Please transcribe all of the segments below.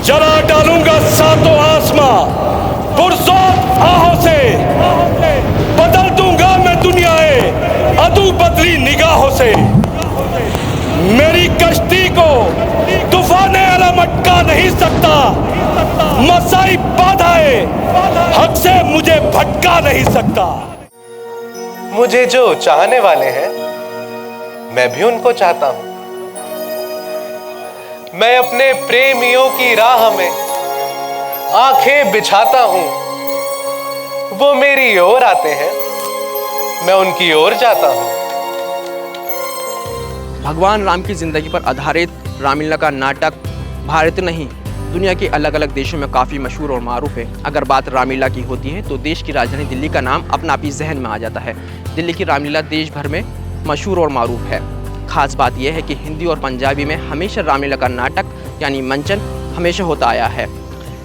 जला डालूंगा सातों आसमां पुरज़ोर आहों से, बदल दूंगा मैं दुनियाए अदू बदली निगाहों से। मेरी कश्ती को तूफाने अलम अटका नहीं सकता, मसाई बाधाए हक से मुझे भटका नहीं सकता। मुझे जो चाहने वाले हैं मैं भी उनको चाहता हूं। मैं अपने प्रेमियों की राह में आंखें बिछाता हूं, वो मेरी ओर आते हैं, मैं उनकी ओर जाता हूं। भगवान राम की जिंदगी पर आधारित रामलीला का नाटक भारत नहीं दुनिया के अलग अलग देशों में काफ़ी मशहूर और मारूफ है। अगर बात रामलीला की होती है तो देश की राजधानी दिल्ली का नाम अपना आप ही जहन में आ जाता है। दिल्ली की रामलीला देश भर में मशहूर और मारूफ है। खास बात यह है कि हिंदी और पंजाबी में हमेशा रामलीला का नाटक यानी मंचन हमेशा होता आया है,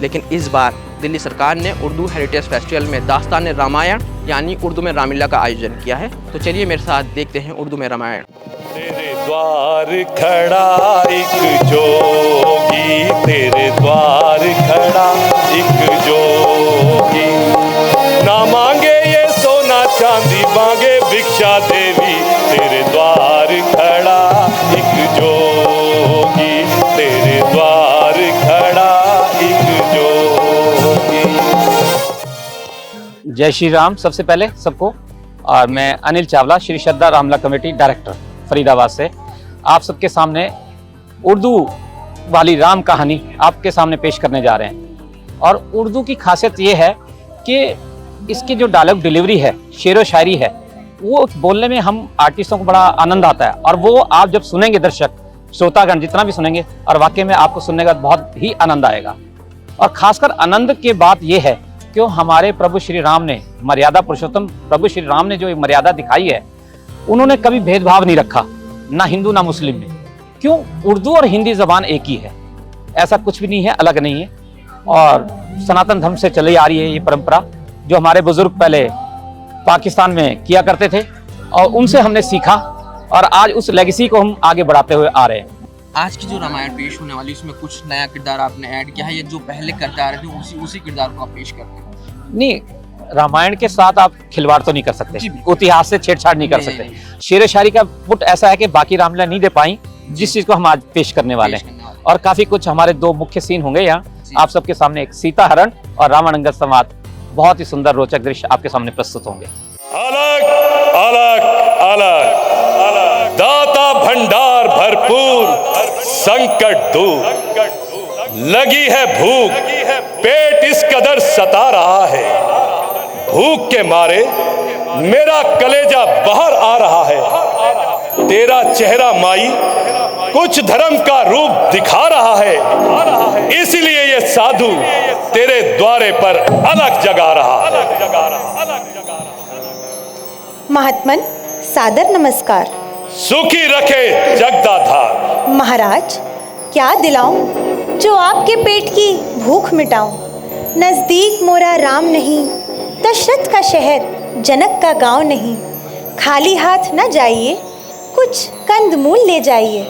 लेकिन इस बार दिल्ली सरकार ने उर्दू हेरिटेज फेस्टिवल में दास्तान रामायण यानी उर्दू में रामलीला का आयोजन किया है। तो चलिए मेरे साथ देखते हैं उर्दू में रामायण। तेरे द्वार खड़ा एक जोगी, तेरे द्वार खड़ा एक जोगी, ना मांगे ये सोना चांदी मांगे भिक्षा देवी। तेरे द्वार खड़ा एक जोगी, तेरे द्वार खड़ा एक जोगी। जय श्री राम। सबसे पहले सबको, और मैं अनिल चावला, श्री श्रद्धा रामलीला कमेटी डायरेक्टर फरीदाबाद से आप सबके सामने उर्दू वाली राम कहानी आपके सामने पेश करने जा रहे हैं। और उर्दू की खासियत ये है कि इसकी जो डायलॉग डिलीवरी है, शेर व शायरी है, वो बोलने में हम आर्टिस्टों को बड़ा आनंद आता है। और वो आप जब सुनेंगे, दर्शक श्रोतागण जितना भी सुनेंगे, और वाकई में आपको सुनने का बहुत ही आनंद आएगा। और खासकर आनंद की बात ये है कि हमारे प्रभु श्री राम ने, मर्यादा पुरुषोत्तम प्रभु श्री राम ने जो मर्यादा दिखाई है, उन्होंने कभी भेदभाव नहीं रखा, ना हिंदू ना मुस्लिम में। क्यों? उर्दू और हिंदी जबान एक ही है, ऐसा कुछ भी नहीं है, अलग नहीं है। और सनातन धर्म से चली आ रही है ये परंपरा, जो हमारे बुजुर्ग पहले पाकिस्तान में किया करते थे और उनसे हमने सीखा, और आज उस लेगेसी को हम आगे बढ़ाते हुए आ रहे हैं। आज की जो रामायण पेश होने वाली उसमें कुछ नया किरदार आपने ऐड किया है या जो पहले किरदार थे उसी किरदार को आप पेश करते हैं? नहीं, रामायण के साथ आप खिलवाड़ तो नहीं कर सकते, इतिहास से छेड़छाड़ नहीं कर सकते। शेर शायरी का पुट ऐसा है कि बाकी रामलीला नहीं दे पाई जिस चीज को हम आज पेश करने वाले हैं। और काफी कुछ हमारे दो मुख्य सीन होंगे यहाँ आप सबके सामने, एक सीता हरण और रावण अंगद संवाद। बहुत ही सुंदर रोचक दृश्य आपके सामने प्रस्तुत होंगे। अलग अलग अलग अलग दाता भंडार भरपूर, संकट दूर, लगी है भूख, पेट इस कदर सता रहा है, भूख के मारे मेरा कलेजा बाहर आ रहा है। तेरा चेहरा माई कुछ धर्म का रूप दिखा रहा है, इसलिए ये साधु तेरे द्वारे पर अलग जगा रहा है। महात्मन सादर नमस्कार। सुखी रखे जगदाधार। महाराज, क्या दिलाऊं जो आपके पेट की भूख मिटाऊं। नजदीक मोरा राम नहीं, दशरथ का शहर जनक का गांव नहीं। खाली हाथ न जाइए, कुछ कंदमूल ले जाइए।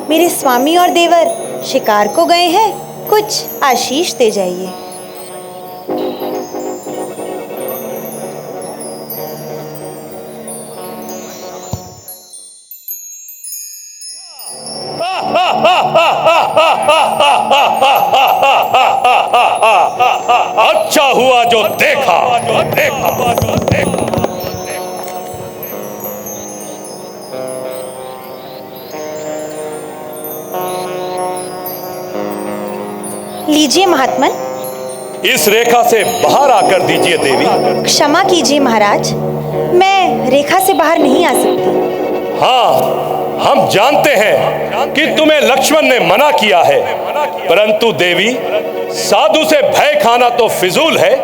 मेरे स्वामी और देवर शिकार को गए हैं, कुछ आशीष दे जाइए। अच्छा हुआ जो देखा, जो देखा, जो देखा। लीजिए महात्मन। इस रेखा से बाहर आकर दीजिए देवी। क्षमा कीजिए महाराज, मैं रेखा से बाहर नहीं आ सकती। हाँ, हम जानते हैं कि तुम्हें लक्ष्मण ने मना किया है, परंतु देवी साधु से भय खाना तो फिजूल है।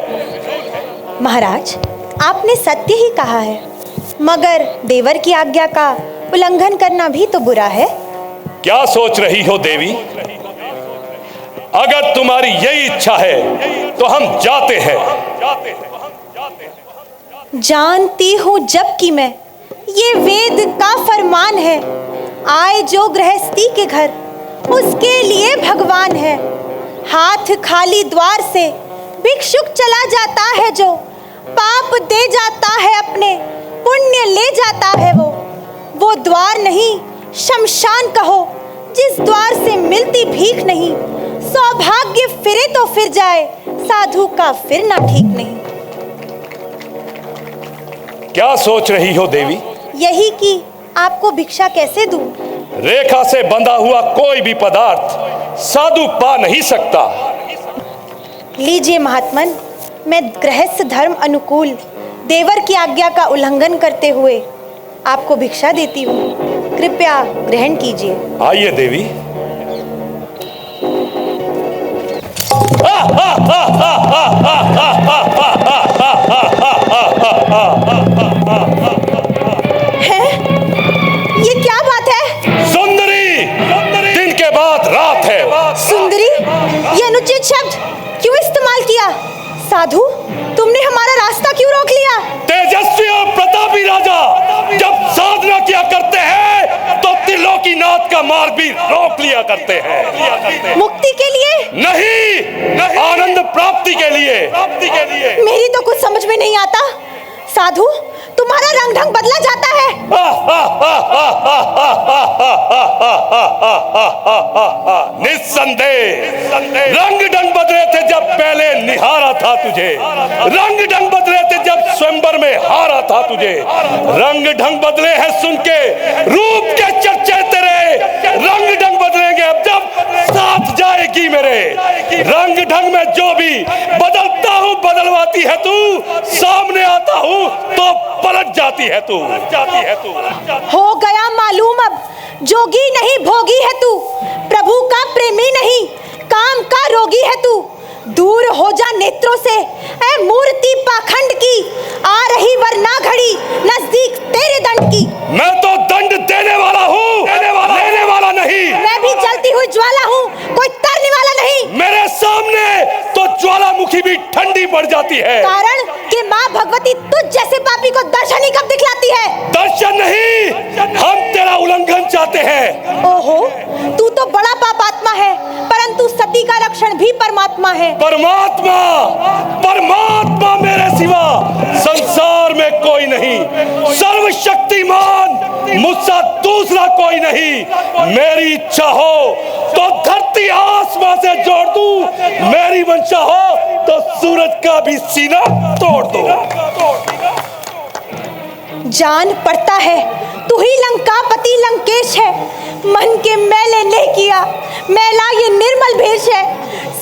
महाराज, आपने सत्य ही कहा है, मगर देवर की आज्ञा का उल्लंघन करना भी तो बुरा है। क्या सोच रही हो देवी? अगर तुम्हारी यही इच्छा है तो हम जाते हैं। जानती हूँ जबकि मैं, ये वेद का फरमान है, आए जो गृहस्थी के घर उसके लिए भगवान है। हाथ खाली द्वार से भिक्षुक चला जाता है जो, पाप दे जाता है अपने, पुण्य ले जाता है वो द्वार नहीं शमशान कहो, जिस द्वार से मिलती भीख नहीं। सौभाग्य फिरे तो फिर जाए, साधु का फिरना ठीक नहीं। क्या सोच रही हो देवी? यही कि आपको भिक्षा कैसे दूं? रेखा से बंधा हुआ कोई भी पदार्थ साधु पा नहीं सकता। लीजिए महात्मन, मैं गृहस्थ धर्म अनुकूल देवर की आज्ञा का उल्लंघन करते हुए आपको भिक्षा देती हूँ, कृपया ग्रहण कीजिए। आइए देवी। है? ये क्या बात है? सुंदरी, दिन के बाद रात है। सुंदरी? ये अनुचित शब्द क्यों इस्तेमाल किया? साधु, तुमने हमारा रास्ता क्यों रोक लिया? तेजस्वी और प्रतापी राजा जब साधना किया करते हैं तो त्रिलोकीनाथ का मार्ग भी रोक लिया करते हैं। मुक्ति के लिए? नहीं, आनंद प्राप्ति के लिए। मेरी तो कुछ समझ में नहीं आता। साधु, तुम्हारा रंग ढंग बदला जाता है। निस्संदेह रंग ढंग बदले थे जब पहले निहारा था तुझे, रंग ढंग बदले थे जब स्वयंवर में हारा था तुझे, रंग ढंग बदले हैं सुन के रूप के चर्चे तेरे, रंग ढंग बदलेंगे अब जब साथ जाएगी मेरे। रंग ढंग में जो भी बदलता हूँ बदलवाती है तू, सामने आता हूँ तो पलट जाती है तू। हो गया मालूम अब, जोगी नहीं भोगी है तू, प्रभु का प्रेमी नहीं काम का रोगी है तू। दूर हो जा नेत्रों से ऐ मूर्ति पाखंड की, आ रही वरना घड़ी नजदीक तेरे दंड की। मैं तो दंड देने वाला हूँ, लेने वाला नहीं। मैं भी जलती हुई ज्वाला हूँ, कोई तरने वाला नहीं। मेरे सामने तो ज्वालामुखी भी ठंडी पड़ जाती है। कारण कि माँ भगवती तुझ जैसे पापी को दर्शन ही कब दिखलाती है? दर्शन नहीं, हम तेरा उल्लंघन चाहते हैं। ओहो, तू तो बड़ा पापात्मा है, परंतु सती का रक्षण भी परमात्मा है। परमात्मा मेरे सिवा संसार में कोई नहीं, सर्वशक्तिमान मुझसे दूसरा कोई नहीं। मेरी इच्छा हो तो धरती आसमां से जोड़ दूं, मेरी मंशा हो तो सूरज का भी सीना तोड़ दो। जान पड़ता है तू ही लंकापति लंकेश है, मन के मैले ने किया मैला ये निर्मल भेष है।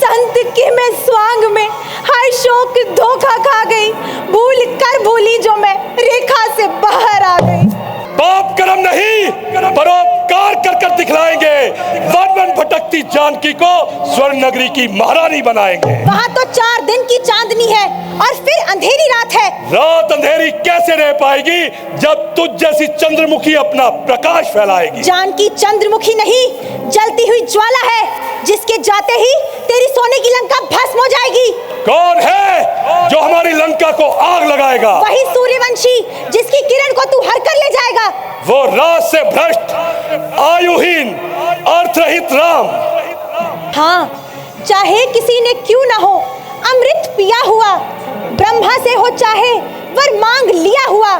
संत के मैं स्वांग में हाय शोक धोखा खा गई, भूल कर भूली जो मैं रेखा से बाहर आ गई। पाप कर्म नहीं, परोपकार कर कर दिखलाएंगे, वन वन भटकती जानकी को स्वर्ण नगरी की महारानी बनाएंगे। वहाँ तो 4 दिन की चांदनी है और फिर अंधेरी रात है। रात अंधेरी कैसे रह पाएगी जब तुझ जैसी चंद्रमुखी अपना प्रकाश फैलाएगी। जानकी चंद्रमुखी नहीं, जलती हुई ज्वाला है, जिसके जाते ही तेरी सोने की लंका भस्म हो जाएगी। कौन है जो हमारी लंका को आग लगाएगा? वही सूर्यवंशी जिसकी किरण को तू हर कर ले जाएगा। वो रात से भ्रष्ट आयुहीन अर्थरहित राम। हाँ, चाहे किसी ने क्यों न हो अमृत पिया हुआ, ब्रह्मा से हो चाहे वर मांग लिया हुआ,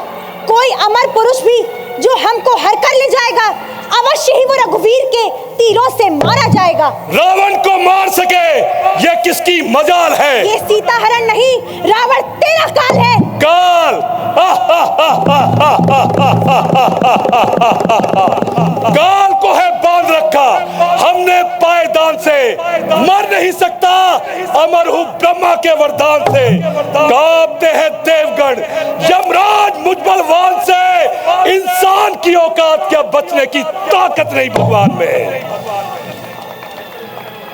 कोई अमर पुरुष भी जो हमको हर कर ले जाएगा, अवश्य ही वो रघुवीर के तीरों से मारा जाएगा। रावण को मार सके ये किसकी मजाल है? ये सीता हरण नहीं, रावण तेरा काल है। काल काल को है बांध रखा हमने पायदान से, मर नहीं सकता अमर हूँ ब्रह्मा के वरदान से। कांपते हैं देवगण यमराज मुझ बलवान से, इंसान की औकात क्या बचने की ताकत नहीं भगवान में।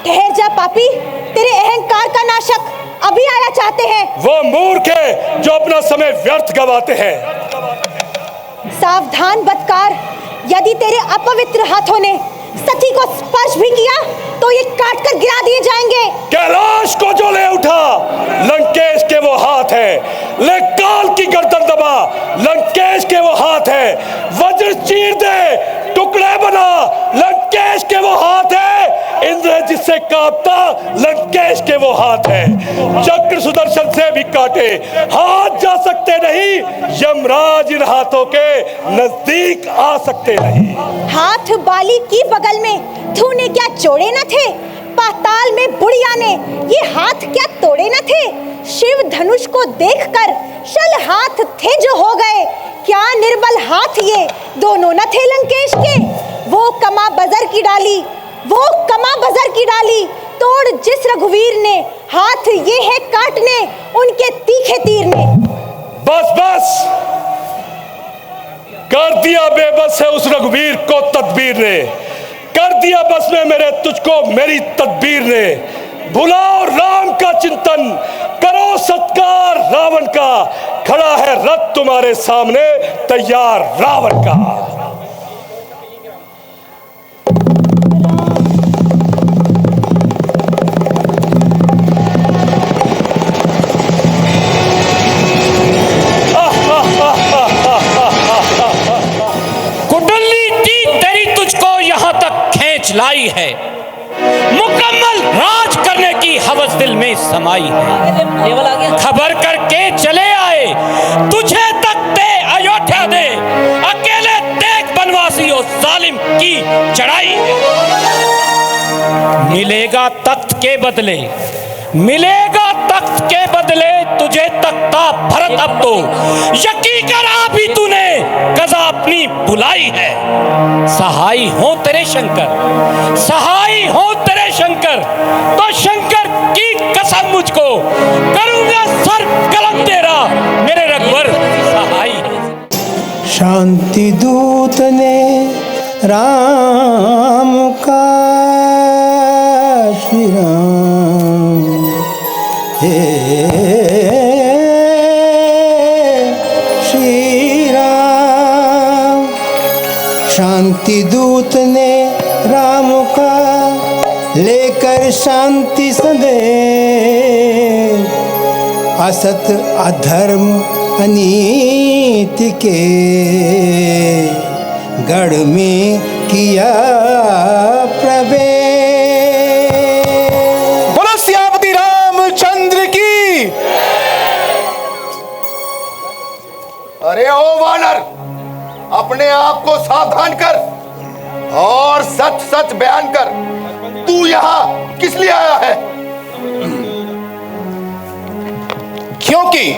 ठहर जा पापी, तेरे अहंकार का नाशक अभी आया चाहते हैं। वो मूर्ख है जो अपना समय व्यर्थ गवाते हैं। सावधान बदकार, यदि तेरे अपवित्र हाथों ने सती को स्पर्श भी किया तो ये काट कर गिरा दिए जाएंगे। कैलाश को जो ले उठा लंकेश के वो हाथ है, ले काल की गर्दन दबा लंकेश के वो हाथ है, वज्र चीर दे टुकड़े बना लंकेश के वो हाथ है, इंद्र जिससे कांपता लंकेश के वो हाथ है, चक्र सुदर्शन से भी काटे हाथ जा सकते नहीं, यमराज इन हाथों के नजदीक आ सकते नहीं। हाथ बाली की बगल में तूने क्या जोड़े न थे? पाताल में बुढ़िया ने ये हाथ क्या तोड़े न थे? शिव धनुष को देखकर शल हाथ थे जो हो गए, क्या निर्बल हाथ ये दोनों न थे लंकेश के? वो कमा बजर की डाली, वो कमा बजर की डाली तोड़ जिस रघुवीर ने, हाथ ये है काटने उनके तीखे तीर ने। बस बस कर दिया बेबस है उस रघुवीर को तदबीर ने, कर दिया बस में मेरे तुझको मेरी तदबीर ने। भुलाओ राम का चिंतन, करो सत्कार रावण का, खड़ा है रथ तुम्हारे सामने तैयार रावण का। कुंडली की तेरी तुझको यहाँ तक खींच लाई है, मुकम्मल राज करने की हवस दिल में समाई है। खबर करके चले आए तुझे तख्ते अयोध्या दे, अकेले देख बनवासी और जालिम की चढ़ाई है। मिलेगा तख्त के बदले, मिलेगा तख्त के बदले तुझे तख्ता भरत। अब तो यकीन कर आप ही तूने कज़ा अपनी बुलाई है। सहाय हो तेरे शंकर, सहाय हो तेरे शंकर, तो शंकर की कसम मुझको करूंगा सर कलम तेरा मेरे रघुवर सहाय। शांति दूत ने राम का श्री राम श्री राम, शांति दूत ने राम का लेकर शांति संदेश, असत अधर्म अनीति के गढ़ में किया प्रवेश। बोलो सियापति रामचंद्र की। अरे ओ वानर, अपने आप को सावधान कर और सच सच बयान कर, तू यहाँ किस लिए आया है? क्योंकि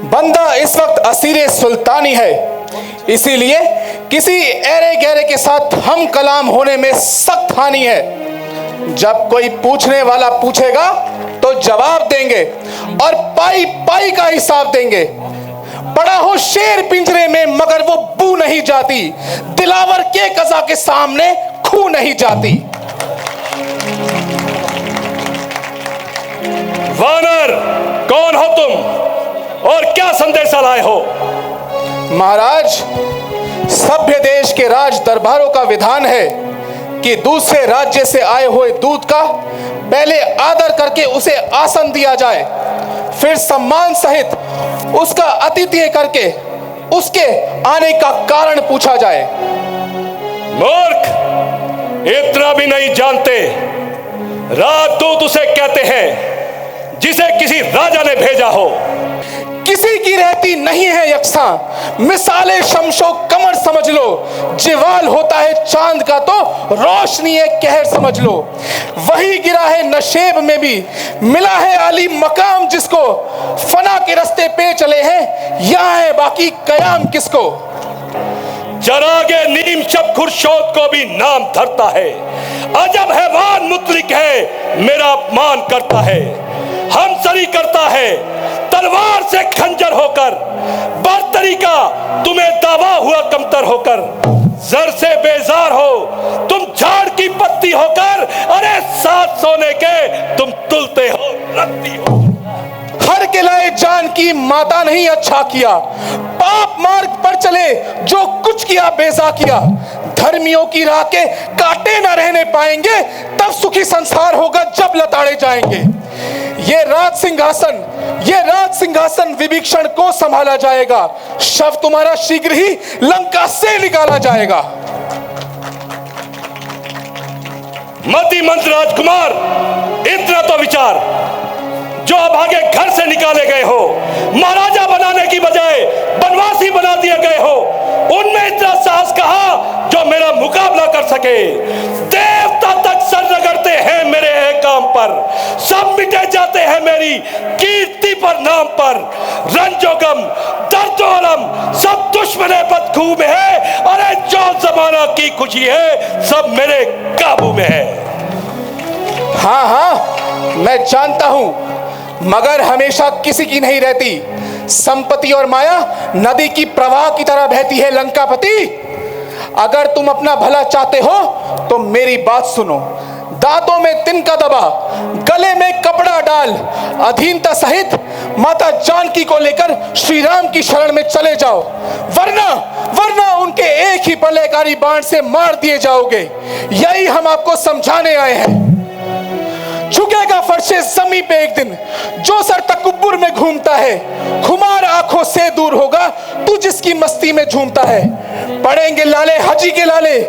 बंदा इस वक्त असीरे सुल्तानी है, इसीलिए किसी ऐरे गहरे के साथ हम कलाम होने में सख्त हानि है। जब कोई पूछने वाला पूछेगा तो जवाब देंगे और पाई पाई का हिसाब देंगे। पड़ा हो शेर पिंजरे में मगर वो बू नहीं जाती, दिलावर के कज़ा के सामने खू नहीं जाती। वानर, कौन हो तुम और क्या संदेशा लाए हो? महाराज, सभ्य देश के राज दरबारों का विधान है कि दूसरे राज्य से आए हुए दूत का पहले आदर करके उसे आसन दिया जाए, फिर सम्मान सहित उसका आतिथ्य करके उसके आने का कारण पूछा जाए। मूर्ख, इतना भी नहीं जानते। राजदूत उसे कहते हैं जिसे किसी राजा ने भेजा हो। किसी की रहती नहीं है यकसा, मिसाले शमशो कमर समझ लो। जिवाल होता है चांद का तो रोशनी है कहर समझ लो। वही गिरा है नशेब में भी, मिला है आली मकाम जिसको। फना के रास्ते पे चले हैं, यहाँ है बाकी कयाम किसको। चरागे नीम शब खुर्शोद को भी नाम धरता है। अजब हैवान मुतलिक है, मेरा अपमान करता है। हमसरी करता है तलवार से खंजर होकर, बरतरी का तुम्हें दावा हुआ कमतर होकर। जर से बेजार हो तुम झाड़ की पत्ती होकर, अरे साथ सोने के तुम तुलते हो रत्ती हो। हर के लाए जान की माता नहीं अच्छा किया, पाप मार्ग पर चले जो कुछ किया बेजा किया। धर्मियों की राह के कांटे न रहने पाएंगे, तब सुखी संसार होगा जब लताड़े जाएंगे। ये राज सिंहासन विभीषण को संभाला जाएगा, शव तुम्हारा शीघ्र ही लंका से निकाला जाएगा। मति मंत्र राजकुमार, इतना तो विचार, भागे घर से निकाले गए हो, महाराजा बनाने की बजाय बनवासी बना दिए गए हो, उनमें इतना साहस कहां जो मेरा मुकाबला कर सके। देवता तक सर रगड़ते हैं मेरे काम पर, सब मिटे जाते हैं मेरी कीर्ति पर नाम पर। रंजो गम दर्दो अलम सब दुश्मने बदखू में है, अरे जो जमाना की खुशी है सब मेरे काबू में है। हाँ हाँ मैं जानता हूं, मगर हमेशा किसी की नहीं रहती। संपत्ति और माया नदी की प्रवाह की तरह बहती है लंकापति। अगर तुम अपना भला चाहते हो तो मेरी बात सुनो। दांतों में तिनका दबा, गले में कपड़ा डाल, अधीनता सहित माता जानकी को लेकर श्री राम की शरण में चले जाओ, वरना उनके एक ही प्रलयकारी बाण से मार दिए जाओगे। यही हम आपको समझाने आए हैं। झुकेगा फर्शे जमी पे एक दिन जो सर तकब्बुर में घूमता है, खुमार आंखों से दूर होगा तू जिसकी मस्ती में झूमता है। पड़ेंगे लाले हाजी के लाले,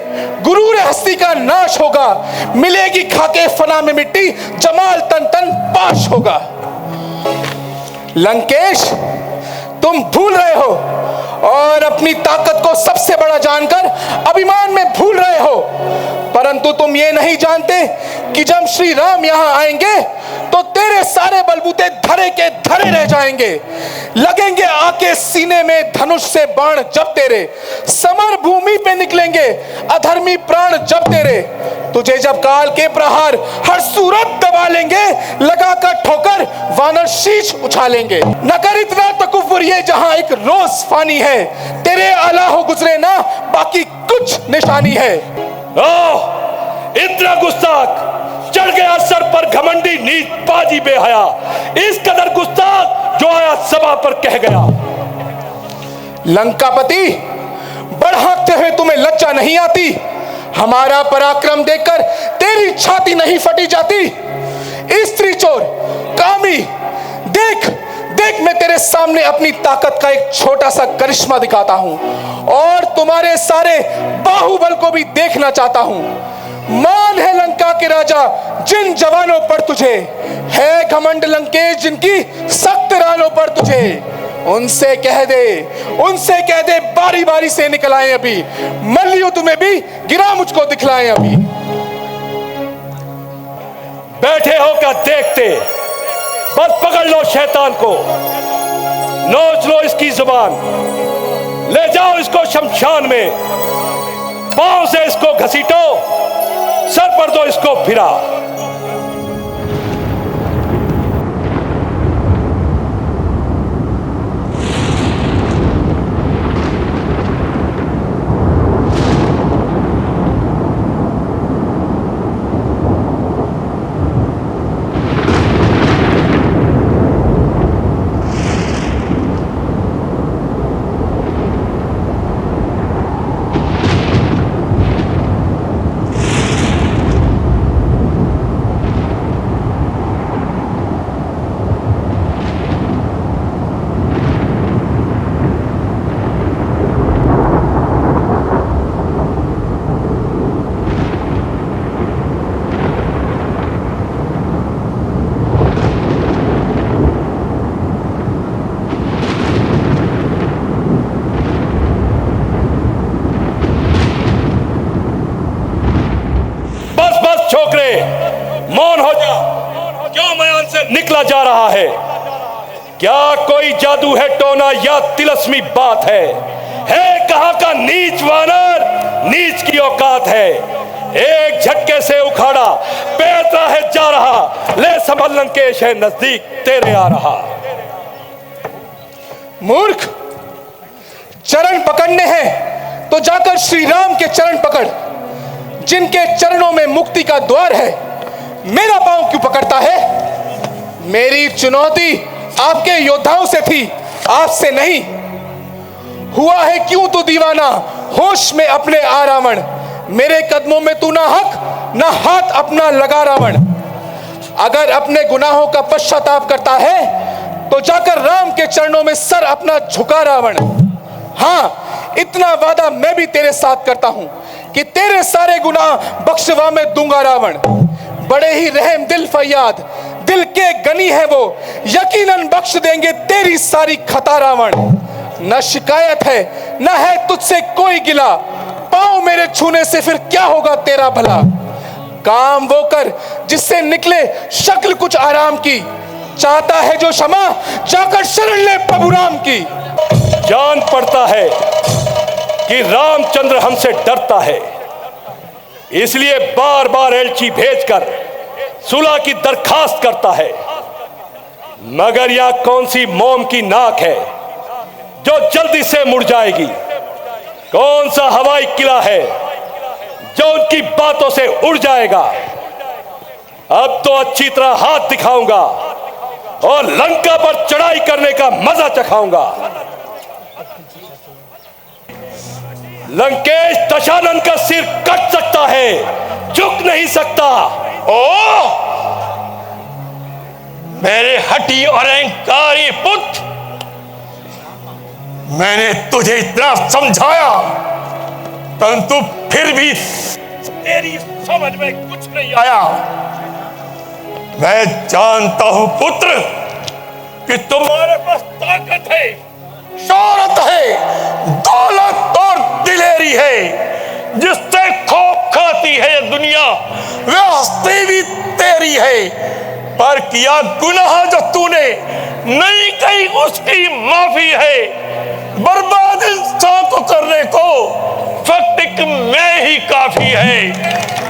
गुरूर हस्ती का नाश होगा, मिलेगी खाके फना में मिट्टी, जमाल तन तन पाश होगा। लंकेश तुम भूल रहे हो और अपनी ताकत को सबसे बड़ा जानकर अभिमान में भूल रहे हो, परंतु तुम ये नहीं जानते कि जब श्री राम यहां आएंगे तो तेरे सारे बलबूते धरे के धरे रह जाएंगे। लगेंगे आके सीने में धनुष से बाण जब तेरे, समर भूमि पे निकलेंगे अधर्मी प्राण जब तेरे। तुझे जब काल के प्रहार हर सूरत दबा लेंगे, लगाकर ठोकर वानर शीश उछालेंगे। न कर इतना तकब्बुर ये जहां एक रोज फानी है, तेरे अला हो गुजरे ना बाकी कुछ निशानी है। इतना गुस्ताख चढ़ गया सर पर घमंडी नीच बाजी बेहया, इस कदर गुस्ताख जो आया सभा पर कह गया। लंकापति बढ़ाते हुए तुम्हें लज्जा नहीं आती? हमारा पराक्रम देखकर तेरी छाती नहीं फटी जाती? स्त्री चोर कामी, देख देख मैं तेरे सामने अपनी ताकत का एक छोटा सा करिश्मा दिखाता हूं और तुम्हारे सारे बाहुबल को भी देखना चाहता हूं। मान है लंका के राजा जिन जवानों पर तुझे, है घमंड लंकेश जिनकी सख्त रानों पर तुझे। उनसे कह दे बारी बारी से निकल आए अभी, मल्लियों तुम्हें भी गिरा मुझको दिखलाएं अभी। बैठे होकर देखते, बस पकड़ लो शैतान को, नोच लो इसकी जुबान, ले जाओ इसको शमशान में, पांव से इसको घसीटो, सर पर दो इसको फिरा। छोकरे मौन हो जा, क्यों मयान से निकला जा रहा है? क्या कोई जादू है टोना या तिलस्मी बात है कहां का नीच वानर, नीच की औकात है। एक झटके से उखाड़ा पैर है जा रहा, ले संभल लंकेश है नजदीक तेरे आ रहा। मूर्ख, चरण पकड़ने हैं तो जाकर श्री राम के चरण पकड़, जिनके चरणों में मुक्ति का द्वार है। मेरा पांव क्यों पकड़ता है? मेरी चुनौती आपके योद्धाओं से थी, आपसे नहीं। हुआ है क्यों तू दीवाना, होश में अपने आ रावण, मेरे कदमों में तू ना हक ना हाथ अपना लगा रावण। अगर अपने गुनाहों का पश्चाताप करता है तो जाकर राम के चरणों में सर अपना झुका रावण। हाँ, इतना वादा मैं भी तेरे साथ करता हूं कि तेरे सारे गुनाह बख्शवा में दूंगा रावण। बड़े ही रहम दिल फरियाद, दिल के गनी है वो, यकीनन बख्श देंगे तेरी सारी खता रावण। न शिकायत है न है तुझसे कोई गिला, पाँव मेरे छूने से फिर क्या होगा तेरा भला। काम वो कर जिससे निकले शक्ल कुछ आराम की, चाहता है जो क्षमा जाकर शरण ले प्रभु राम की। जान पड़ता है कि रामचंद्र हमसे डरता है, इसलिए बार बार एलची भेजकर सुलह की दरखास्त करता है। मगर यह कौन सी मोम की नाक है जो जल्दी से मुड़ जाएगी? कौन सा हवाई किला है जो उनकी बातों से उड़ जाएगा? अब तो अच्छी तरह हाथ दिखाऊंगा और लंका पर चढ़ाई करने का मजा चखाऊंगा। लंकेश दशानन का सिर कट सकता है, झुक नहीं सकता। ओ मेरे हठी और अहंकारी पुत्र, मैंने तुझे इतना समझाया परंतु फिर भी तेरी समझ में कुछ नहीं आया। मैं जानता हूं पुत्र कि तुम्हारे पास ताकत है, शौहरत है, दौलत और दिलेरी है। जिससे खौफ खाती है ये दुनिया, वह हस्ती भी तेरी है। पर किया गुनाह जो तूने नहीं कही उसकी माफी है। बर्बाद इंसान को करने को फक्त एक मैं ही काफी है,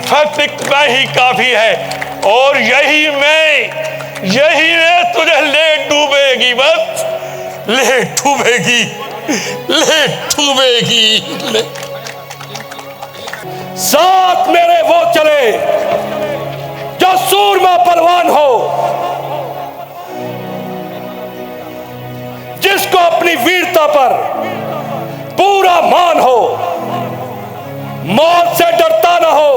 फक्त एक मैं ही काफी है। और यही मैं तुझे ले डूबेगी, बस ले डूबेगी, ले डूबेगी। साथ मेरे वो चले जो सूरमा पहलवान हो, जिसको अपनी वीरता पर पूरा मान हो, मौत से डरता न हो,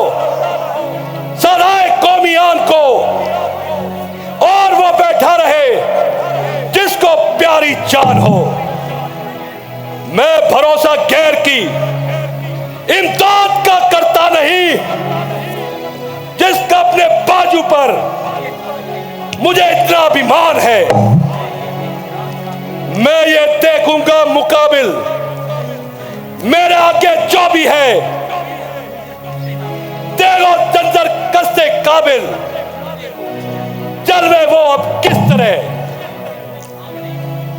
सराय कौमियान को, और वो बैठा रहे जिसको प्यारी जान हो। मैं भरोसा गैर की इमदाद का करता नहीं, जिसका अपने बाजू पर मुझे इतना अभिमान है। मैं ये देखूंगा मुकाबिल मेरे आगे जो भी है, तेरो जंजर कसते काबिल। चल रहे वो अब किस तरह,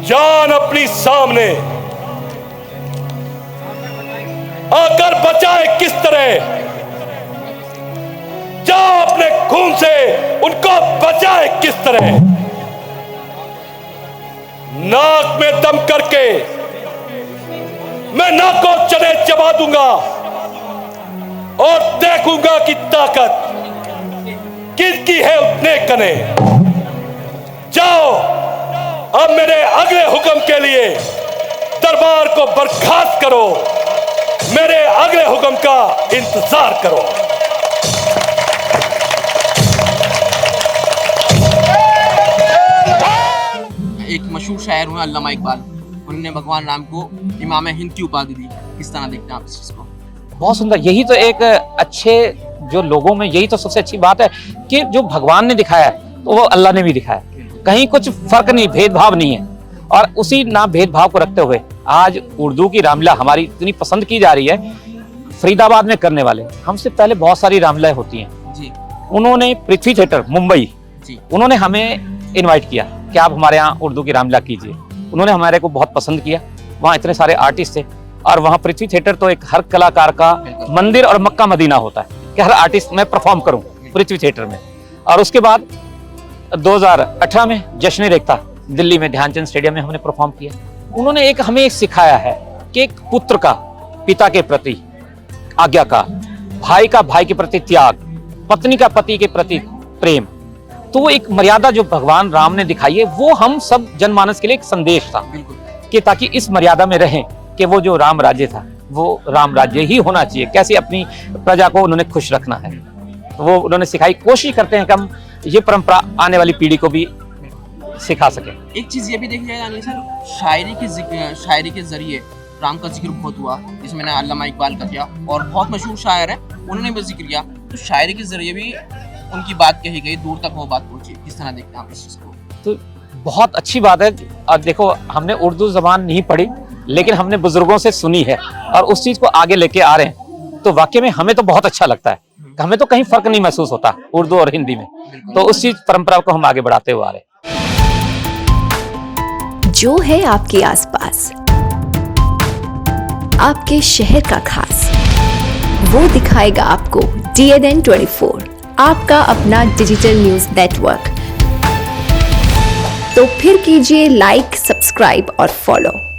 जान अपनी सामने आकर बचाए किस तरह, जाओ अपने खून से उनको बचाए किस तरह। नाक में दम करके मैं नाक को चने चबा दूंगा और देखूंगा कि ताकत किसकी है उतने कने। जाओ अब मेरे अगले हुक्म के लिए दरबार को बर्खास्त करो, मेरे अगले हुक्म का इंतजार करो। एक मशहूर शायर हुए अल्लामा इकबाल, उन्होंने भगवान राम को इमाम हिंद की उपाधि दी। किस तरह देखते हैं आप इस चीज को? बहुत सुंदर। यही तो एक अच्छे जो लोगों में, यही तो सबसे अच्छी बात है कि जो भगवान ने दिखाया है तो वो अल्लाह ने भी दिखाया। कहीं कुछ फर्क नहीं, भेदभाव नहीं है। और उसी ना भेदभाव को रखते हुए आज उर्दू की रामलीला हमारी इतनी पसंद की जा रही है। फरीदाबाद में करने वाले, हमसे पहले बहुत सारी रामलीलाएं होती हैं जी। उन्होंने पृथ्वी थिएटर मुंबई जी, उन्होंने हमें इनवाइट किया कि आप हमारे यहाँ उर्दू की रामलीला कीजिए। उन्होंने हमारे को बहुत पसंद किया। वहाँ इतने सारे आर्टिस्ट थे और वहाँ पृथ्वी थिएटर तो एक हर कलाकार का मंदिर और मक्का मदीना होता है कि हर आर्टिस्ट मैं परफॉर्म करूँ पृथ्वी थिएटर में। और उसके बाद 2018 में जश्न एकता दिल्ली में ध्यानचंद स्टेडियम में हमने परफॉर्म किया। उन्होंने एक हमें सिखाया है कि एक पुत्र का पिता के प्रति आज्ञाकार, भाई का भाई के प्रति त्याग, पत्नी का पति के प्रति प्रेम, तो वो एक मर्यादा जो भगवान राम ने दिखाई है वो हम सब जनमानस के लिए एक संदेश था कि ताकि इस मर्यादा में रहें कि वो जो राम राज्य था वो राम राज्य ही होना चाहिए। कैसे अपनी प्रजा को उन्होंने खुश रखना है वो उन्होंने सिखाई। कोशिश करते हैं कि हम ये परंपरा आने वाली पीढ़ी को भी सिखा सके। एक चीज ये भी देखी जाए अनिल सर, शायरी के जरिए राम का जिक्र बहुत हुआ, जिसमें मैंने अल्लामा इकबाल का किया और बहुत मशहूर शायर है उन्होंने भी जिक्र किया। तो शायरी के जरिए भी उनकी बात कही गई, दूर तक वो बात पहुंची, किस तरह देखते हैं आप इस चीज को? तो बहुत अच्छी बात है। और देखो, हमने उर्दू जबान नहीं पढ़ी, लेकिन हमने बुजुर्गों से सुनी है और उस चीज को आगे लेके आ रहे हैं, तो वाकई में हमें तो बहुत अच्छा लगता है। हमें तो कहीं फर्क नहीं महसूस होता उर्दू और हिंदी में, तो उस चीज परंपरा को हम आगे बढ़ाते हुए आ रहे हैं। जो है आपके आसपास, आपके शहर का खास, वो दिखाएगा आपको DNN 24, आपका अपना डिजिटल न्यूज नेटवर्क। तो फिर कीजिए लाइक, सब्सक्राइब और फॉलो।